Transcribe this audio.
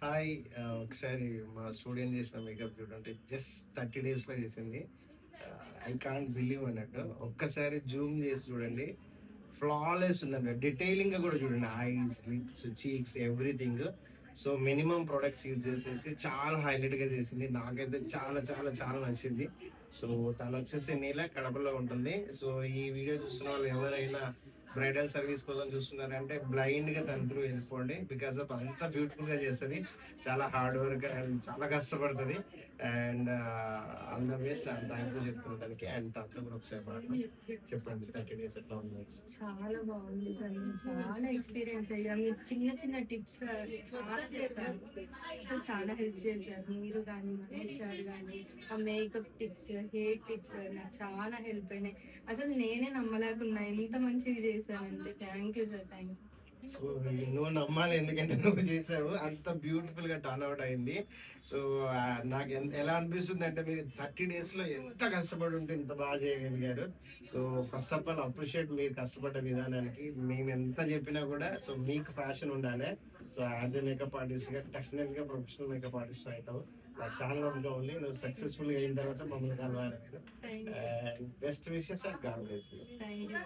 Hi. ఒకసారి మా student చేసిన మేకప్ చూడండి, జస్ట్ 30 daysలో చేసింది. ఐ కాంట్ బిలీవ్ అన్నట్టు. ఒక్కసారి జూమ్ చేసి చూడండి, ఫ్లాలెస్ ఉందండి. డీటెయిలింగ్గా కూడా చూడండి, ice, lips, cheeks, everything. So minimum products use చేసేసి చాలా హైలైట్గా చేసింది. నాకైతే చాలా చాలా చాలా నచ్చింది. సో తను వచ్చేసి నీల కడపలో ఉంటుంది. సో ఈ వీడియో చూస్తున్న వాళ్ళు ఎవరైనా బ్రైడల్ సర్వీస్ కోసం చూస్తున్నారంటే బ్లైండ్గా తన త్రూ వెళ్ళిపోండి. బికాస్ ఆఫ్ అంత బ్యూటిఫుల్గా చేస్తుంది, చాలా హార్డ్ వర్క్ అండ్ చాలా కష్టపడుతుంది. And all the best and thank you చెప్తున్నాను దానికి. అండ్ తనతో కూడా ఒకసారి చెప్పండి 30 days ఎట్లా ఉంది. చాలా బాగుంది సార్. నేను చాలా ఎక్స్పీరియన్స్ అయ్యా. మీరు చిన్న చిన్న టిప్స్ చాలా చెప్పారు. అసలు చాలా హెల్ప్ చేశారు మీరు కానీ, మహేష్ సార్ కానీ. ఆ మేకప్ టిప్స్, హెయిర్ టిప్స్ నాకు చాలా హెల్ప్ అయినాయి. అసలు నేనే నమ్మలేకున్నా ఎంత మంచిగా చేశానంటే. Thank you sir, thank you. So నువ్వు నమ్మాలి, ఎందుకంటే నువ్వు చేసావు, అంత బ్యూటిఫుల్ గా టర్న్ అవుట్ అయింది. సో నాకు ఎలా అనిపిస్తుంది అంటే, మీరు 30 daysలో ఎంత కష్టపడి ఉంటే ఇంత బాగా చేయగలిగారు. So first of all appreciate మీరు కష్టపడ్డ విధానానికి. మేము ఎంత చెప్పినా కూడా సో మీకు ఫ్యాషన్ ఉండాలి. So as a makeup artist గా డెఫినెట్ గా ప్రొఫెషనల్ మేకప్ ఆర్టిస్ట్ అవుతావు. నాకు చాలా నమ్మకం ఉంది. నువ్వు సక్సెస్ఫుల్ గా అయిన తర్వాత మమ్మల్ని కలవాలి. Best wishes and God bless you. Thank you.